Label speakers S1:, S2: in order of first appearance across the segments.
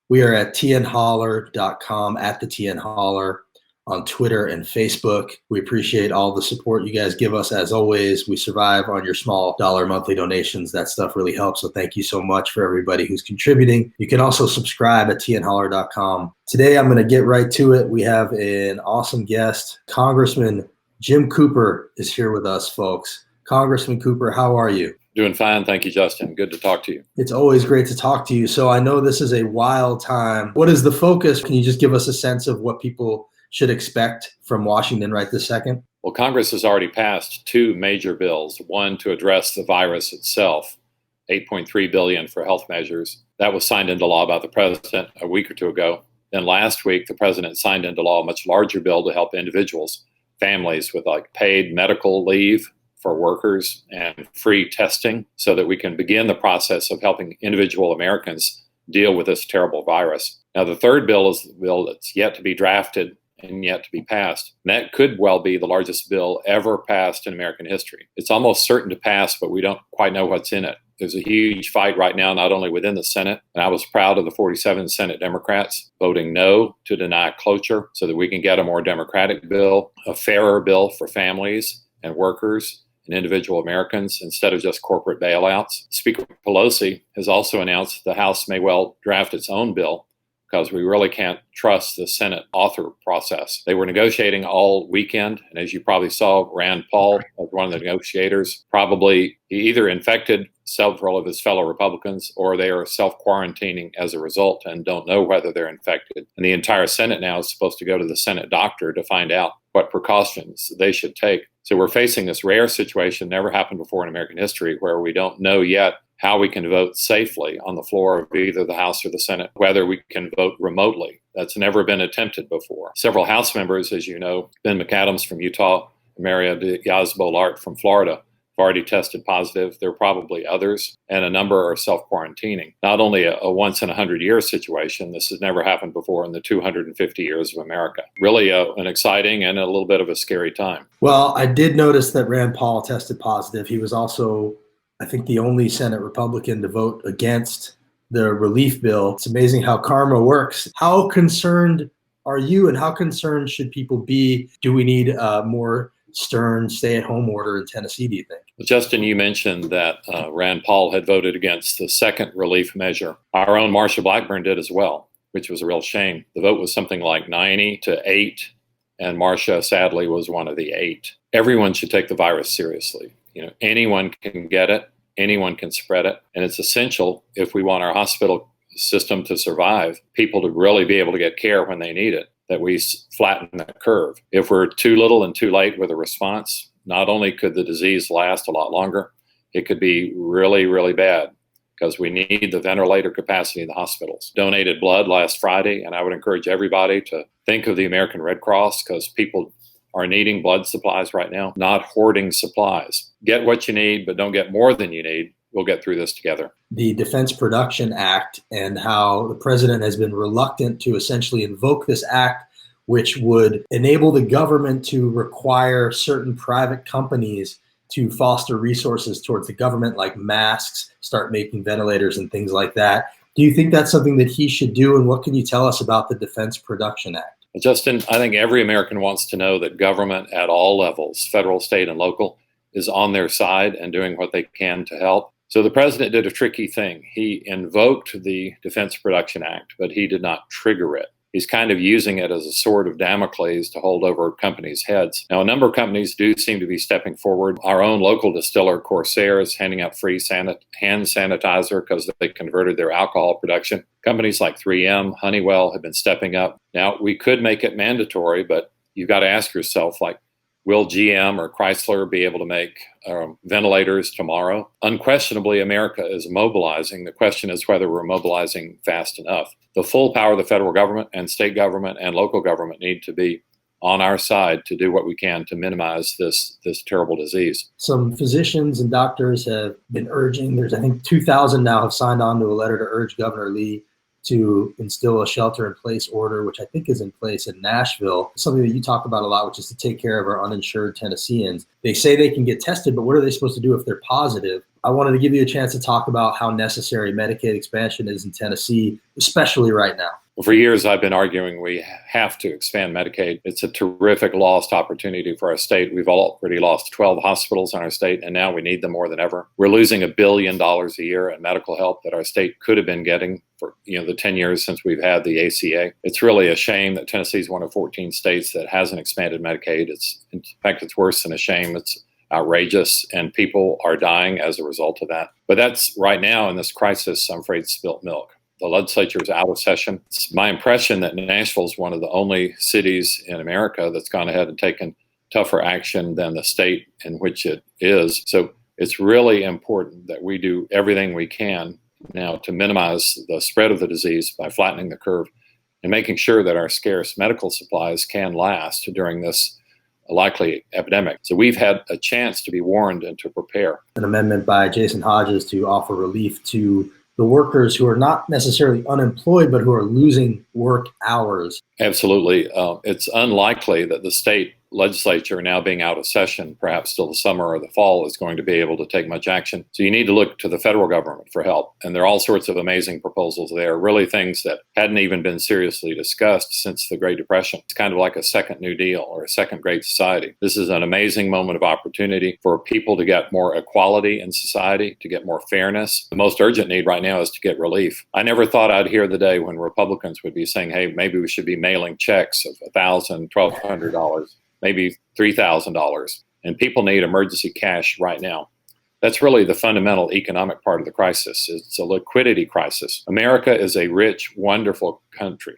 S1: We are at tnholler.com, at the tnholler, on Twitter and Facebook. We appreciate all the support you guys give us. As always, we survive on your small dollar monthly donations. That stuff really helps. So thank you so much for everybody who's contributing. You can also subscribe at tnholler.com. Today, I'm going to get right to it. We have an awesome guest. Congressman Jim Cooper is here with us, folks. Congressman Cooper, how are you?
S2: Doing fine. Thank you, Justin. Good to talk to you.
S1: It's always great to talk to you. So I know this is a wild time. What is the focus? Can you just give us a sense of what people should expect from Washington right this second?
S2: Well, Congress has already passed two major bills, one to address the virus itself, $8.3 billion for health measures. That was signed into law by the president a week or two ago. Then last week, the president signed into law a much larger bill to help individuals, families with paid medical leave for workers and free testing so that we can begin the process of helping individual Americans deal with this terrible virus. Now, the third bill is the bill that's yet to be drafted and yet to be passed. And that could well be the largest bill ever passed in American history. It's almost certain to pass, but we don't quite know what's in it. There's a huge fight right now, not only within the Senate, and I was proud of the 47 Senate Democrats voting no to deny cloture so that we can get a more democratic bill, a fairer bill for families and workers and individual Americans instead of just corporate bailouts. Speaker Pelosi has also announced the House may well draft its own bill because we really can't trust the Senate author process. They were negotiating all weekend, and as you probably saw, Rand Paul, as one of the negotiators, probably he either infected several of his fellow Republicans or they are self-quarantining as a result and don't know whether they're infected. And the entire Senate now is supposed to go to the Senate doctor to find out what precautions they should take. So we're facing this rare situation, never happened before in American history, where we don't know yet how we can vote safely on the floor of either the House or the Senate, whether we can vote remotely. That's never been attempted before. Several House members, as you know, Ben McAdams from Utah, Maria Diaz-Balart from Florida, have already tested positive. There are probably others, and a number are self-quarantining. Not only a once-in-a-100-year situation, this has never happened before in the 250 years of America. Really an exciting and a little bit of a scary time.
S1: Well, I did notice that Rand Paul tested positive. He was also, I think, the only Senate Republican to vote against the relief bill. It's amazing how karma works. How concerned are you, and how concerned should people be? Do we need more stern stay-at-home order in Tennessee, do you think?
S2: Justin, you mentioned that Rand Paul had voted against the second relief measure. Our own Marsha Blackburn did as well, which was a real shame. The vote was something like 90-8, and Marsha, sadly, was one of the 8. Everyone should take the virus seriously. Anyone can get it, anyone can spread it, and it's essential if we want our hospital system to survive, people to really be able to get care when they need it, that we flatten that curve. If we're too little and too late with a response, not only could the disease last a lot longer, it could be really, really bad because we need the ventilator capacity in the hospitals. Donated blood last Friday, and I would encourage everybody to think of the American Red Cross because people are needing blood supplies right now, not hoarding supplies. Get what you need, but don't get more than you need. We'll get through this together.
S1: The Defense Production Act and how the president has been reluctant to essentially invoke this act, which would enable the government to require certain private companies to foster resources towards the government, like masks, start making ventilators and things like that. Do you think that's something that he should do? And what can you tell us about the Defense Production Act?
S2: Justin, I think every American wants to know that government at all levels, federal, state, and local, is on their side and doing what they can to help. So the president did a tricky thing. He invoked the Defense Production Act, but he did not trigger it. He's kind of using it as a sword of Damocles to hold over companies' heads. Now, a number of companies do seem to be stepping forward. Our own local distiller, Corsair, is handing out free hand sanitizer because they converted their alcohol production. Companies like 3M, Honeywell have been stepping up. Now, we could make it mandatory, but you've got to ask yourself, will GM or Chrysler be able to make ventilators tomorrow? Unquestionably, America is mobilizing. The question is whether we're mobilizing fast enough. The full power of the federal government and state government and local government need to be on our side to do what we can to minimize this terrible disease.
S1: Some physicians and doctors have been urging, I think 2,000 now have signed on to a letter to urge Governor Lee to instill a shelter-in-place order, which I think is in place in Nashville, something that you talk about a lot, which is to take care of our uninsured Tennesseans. They say they can get tested, but what are they supposed to do if they're positive? I wanted to give you a chance to talk about how necessary Medicaid expansion is in Tennessee, especially right now.
S2: For years, I've been arguing we have to expand Medicaid. It's a terrific lost opportunity for our state. We've already lost 12 hospitals in our state, and now we need them more than ever. We're losing $1 billion a year in medical help that our state could have been getting for the 10 years since we've had the ACA. It's really a shame that Tennessee is one of 14 states that hasn't expanded Medicaid. In fact, it's worse than a shame. It's outrageous, and people are dying as a result of that. But that's right now in this crisis, I'm afraid, spilt milk. The legislature is out of session. It's my impression that Nashville is one of the only cities in America that's gone ahead and taken tougher action than the state in which it is. So it's really important that we do everything we can now to minimize the spread of the disease by flattening the curve and making sure that our scarce medical supplies can last during this likely epidemic. So we've had a chance to be warned and to prepare.
S1: An amendment by Jason Hodges to offer relief to the workers who are not necessarily unemployed, but who are losing work hours.
S2: Absolutely. It's unlikely that the state legislature, now being out of session, perhaps till the summer or the fall, is going to be able to take much action. So you need to look to the federal government for help. And there are all sorts of amazing proposals there, really things that hadn't even been seriously discussed since the Great Depression. It's kind of like a second New Deal or a second Great Society. This is an amazing moment of opportunity for people to get more equality in society, to get more fairness. The most urgent need right now is to get relief. I never thought I'd hear the day when Republicans would be saying, hey, maybe we should be mailing checks of $1,000, $1,200. Maybe $3,000, and people need emergency cash right now. That's really the fundamental economic part of the crisis. It's a liquidity crisis. America is a rich, wonderful country,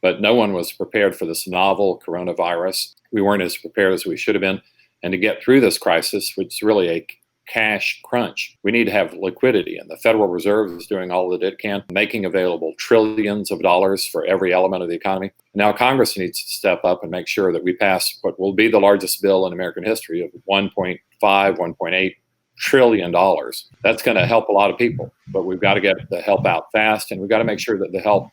S2: but no one was prepared for this novel coronavirus. We weren't as prepared as we should have been. And to get through this crisis, which is really a cash crunch, we need to have liquidity, and the Federal Reserve is doing all that it can, making available trillions of dollars for every element of the economy. Now Congress needs to step up and make sure that we pass what will be the largest bill in American history of $1.5, $1.8 trillion. That's going to help a lot of people, but we've got to get the help out fast, and we've got to make sure that the help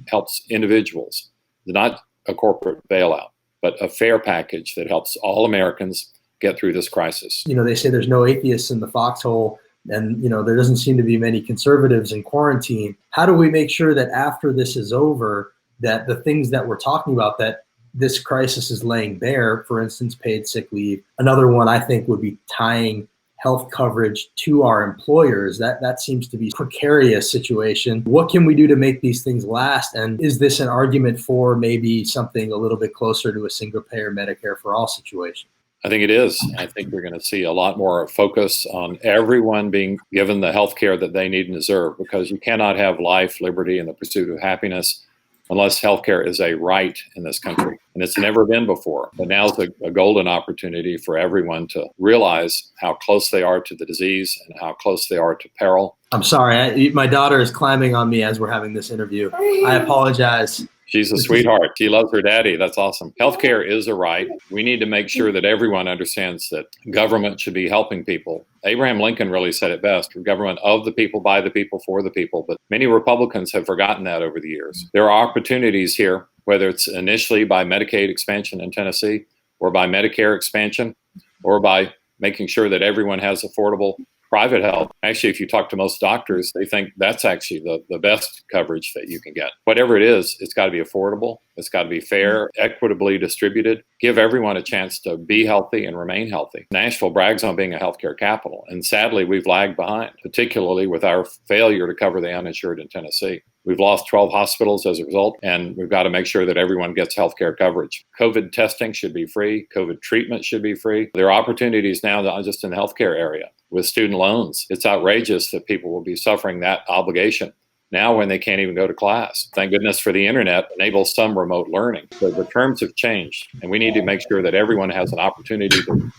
S2: helps individuals, not a corporate bailout, but a fair package that helps all Americans get through this crisis.
S1: They say there's no atheists in the foxhole, and there doesn't seem to be many conservatives in quarantine. How do we make sure that after this is over, that the things that we're talking about, that this crisis is laying bare, for instance, paid sick leave? Another one I think would be tying health coverage to our employers. That seems to be a precarious situation. What can we do to make these things last? And is this an argument for maybe something a little bit closer to a single payer Medicare for all situation?
S2: I think it is. I think we're going to see a lot more focus on everyone being given the health care that they need and deserve, because you cannot have life, liberty, and the pursuit of happiness unless healthcare is a right in this country. And it's never been before. But now is a golden opportunity for everyone to realize how close they are to the disease and how close they are to peril.
S1: I'm sorry. My daughter is climbing on me as we're having this interview. I apologize.
S2: She's a sweetheart. She loves her daddy. That's awesome. Healthcare is a right. We need to make sure that everyone understands that government should be helping people. Abraham Lincoln really said it best: government of the people, by the people, for the people. But many Republicans have forgotten that over the years. There are opportunities here, whether it's initially by Medicaid expansion in Tennessee, or by Medicare expansion, or by making sure that everyone has affordable private health. Actually, if you talk to most doctors, they think that's actually the best coverage that you can get. Whatever it is, it's got to be affordable. It's got to be fair, equitably distributed, give everyone a chance to be healthy and remain healthy. Nashville brags on being a healthcare capital, and sadly, we've lagged behind, particularly with our failure to cover the uninsured in Tennessee. We've lost 12 hospitals as a result, and we've got to make sure that everyone gets healthcare coverage. COVID testing should be free. COVID treatment should be free. There are opportunities now, not just in the healthcare area, with student loans. It's outrageous that people will be suffering that obligation now when they can't even go to class. Thank goodness for the internet, enables some remote learning. But the terms have changed, and we need to make sure that everyone has an opportunity to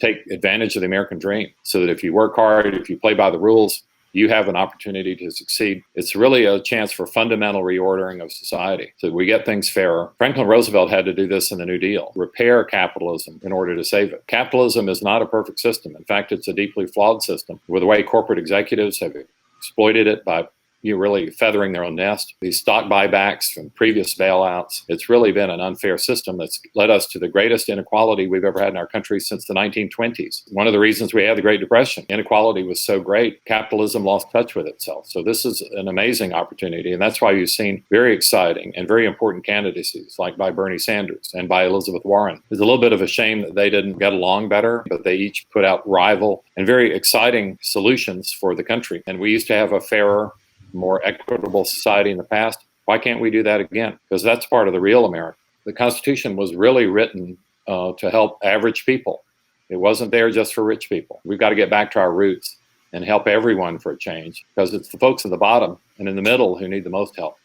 S2: take advantage of the American dream, so that if you work hard, if you play by the rules, you have an opportunity to succeed. It's really a chance for fundamental reordering of society, so we get things fairer. Franklin Roosevelt had to do this in the New Deal: repair capitalism in order to save it. Capitalism is not a perfect system. In fact, it's a deeply flawed system, with the way corporate executives have exploited it by really feathering their own nest. These stock buybacks from previous bailouts, it's really been an unfair system that's led us to the greatest inequality we've ever had in our country since the 1920s. One of the reasons we had the Great Depression, inequality was so great, capitalism lost touch with itself. So this is an amazing opportunity, and that's why you've seen very exciting and very important candidacies like by Bernie Sanders and by Elizabeth Warren. It's a little bit of a shame that they didn't get along better, but they each put out rival and very exciting solutions for the country. And we used to have a fairer, more equitable society in the past. Why can't we do that again? Because that's part of the real America. The Constitution was really written to help average people. It wasn't there just for rich people. We've got to get back to our roots and help everyone for a change, because it's the folks at the bottom and in the middle who need the most help.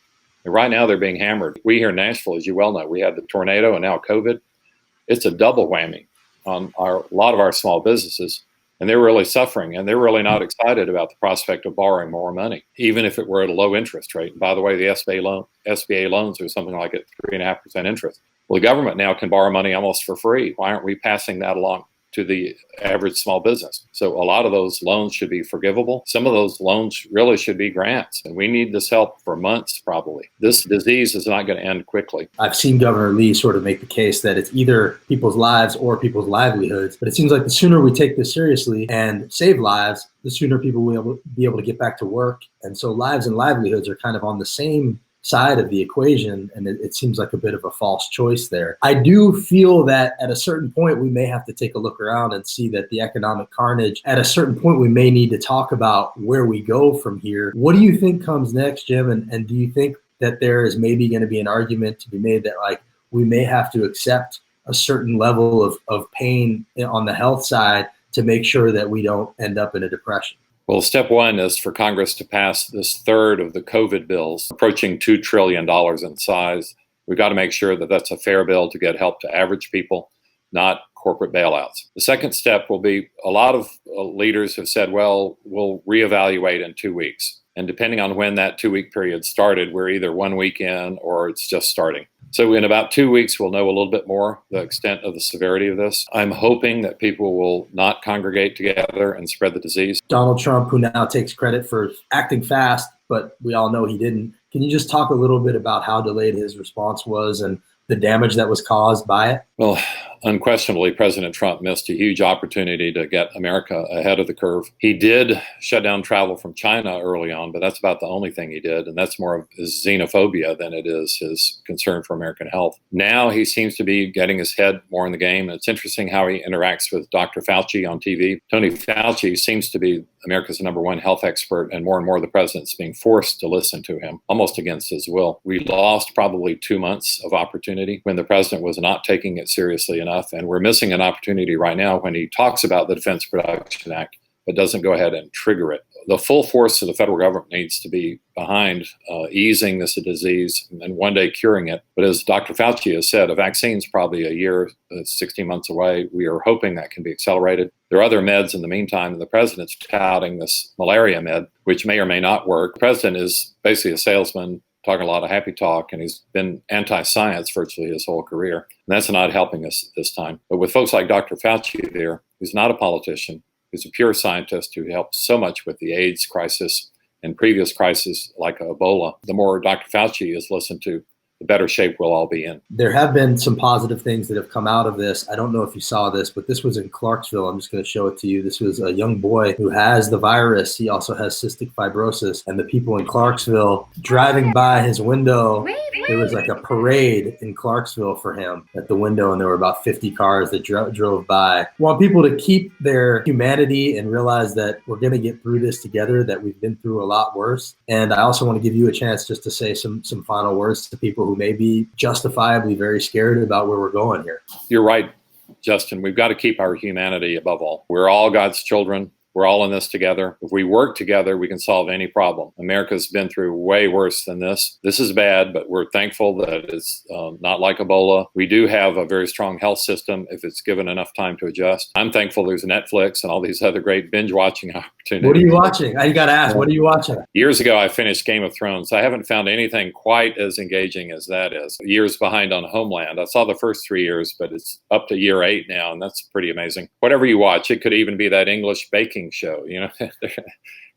S2: And right now they're being hammered. We here in Nashville, as you well know, we had the tornado and now COVID. It's a double whammy on a lot of our small businesses. And they're really suffering, and they're really not excited about the prospect of borrowing more money, even if it were at a low interest rate. And by the way, the SBA loans are something like at 3.5% interest. Well, the government now can borrow money almost for free. Why aren't we passing that along to the average small business? So a lot of those loans should be forgivable. Some of those loans really should be grants, and we need this help for months probably. This disease is not going to end quickly.
S1: I've seen Governor Lee sort of make the case that it's either people's lives or people's livelihoods, but it seems like the sooner we take this seriously and save lives, the sooner people will be able to get back to work. And so lives and livelihoods are kind of on the same side of the equation, and it seems like a bit of a false choice there. I do feel that at a certain point we may have to take a look around and see that the economic carnage, at a certain point we may need to talk about where we go from here. What do you think comes next, Jim? And do you think that there is maybe going to be an argument to be made that like we may have to accept a certain level of pain on the health side to make sure that we don't end up in a depression?
S2: Well, step one is for Congress to pass this third of the COVID bills, approaching $2 trillion in size. We've got to make sure that that's a fair bill to get help to average people, not corporate bailouts. The second step will be, a lot of leaders have said, well, we'll reevaluate in 2 weeks. And depending on when that 2-week period started, we're either 1 week in or it's just starting. So in about 2 weeks, we'll know a little bit more the extent of the severity of this. I'm hoping that people will not congregate together and spread the disease.
S1: Donald Trump, who now takes credit for acting fast, but we all know he didn't. Can you just talk a little bit about how delayed his response was and the damage that was caused by it?
S2: Well, unquestionably, President Trump missed a huge opportunity to get America ahead of the curve. He did shut down travel from China early on, but that's about the only thing he did. And that's more of his xenophobia than it is his concern for American health. Now he seems to be getting his head more in the game. And it's interesting how he interacts with Dr. Fauci on TV. Tony Fauci seems to be America's #1 health expert, and more the president's being forced to listen to him, almost against his will. We lost probably 2 months of opportunity when the president was not taking it seriously enough, and we're missing an opportunity right now when he talks about the Defense Production Act, but doesn't go ahead and trigger it. The full force of the federal government needs to be behind easing this disease and one day curing it. But as Dr. Fauci has said, a vaccine's probably a year, 16 months away. We are hoping that can be accelerated. There are other meds in the meantime, and the president's touting this malaria med, which may or may not work. The president is basically a salesman, talking a lot of happy talk, and he's been anti-science virtually his whole career. And that's not helping us this time. But with folks like Dr. Fauci there, who's not a politician, who's a pure scientist who helped so much with the AIDS crisis and previous crises like Ebola, the more Dr. Fauci is listened to, the better shape we'll all be in.
S1: There have been some positive things that have come out of this. I don't know if you saw this, but this was in Clarksville. I'm just going to show it to you. This was a young boy who has the virus. He also has cystic fibrosis. And the people in Clarksville driving by his window, there was like a parade in Clarksville for him at the window, and there were about 50 cars that drove by. I want people to keep their humanity and realize that we're going to get through this together, that we've been through a lot worse. And I also want to give you a chance just to say some final words to people who may be justifiably very scared about where we're going here.
S2: You're right, Justin. We've got to keep our humanity above all. We're all God's children. We're all in this together. If we work together, we can solve any problem. America's been through way worse than this. This is bad, but we're thankful that it's not like Ebola. We do have a very strong health system if it's given enough time to adjust. I'm thankful there's Netflix and all these other great binge-watching opportunities.
S1: What are you watching? I got to ask, what are you watching?
S2: Years ago, I finished Game of Thrones. I haven't found anything quite as engaging as that is. Years behind on Homeland. I saw the first 3 years, but it's up to year 8 now, and that's pretty amazing. Whatever you watch, it could even be that English baking show, you know.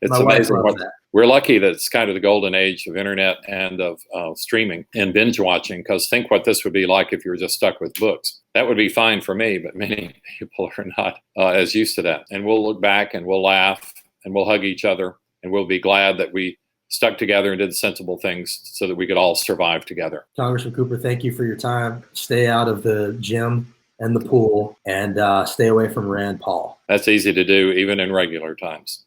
S2: It's
S1: My wife
S2: amazing
S1: loves
S2: what
S1: that.
S2: we're lucky that it's kind of the golden age of internet and of streaming and binge watching. Because think what this would be like if you were just stuck with books. That would be fine for me, but many people are not as used to that. And we'll look back and we'll laugh and we'll hug each other and we'll be glad that we stuck together and did sensible things so that we could all survive together.
S1: Congressman Cooper, thank you for your time. Stay out of the gym and the pool and stay away from Rand Paul.
S2: That's easy to do even in regular times.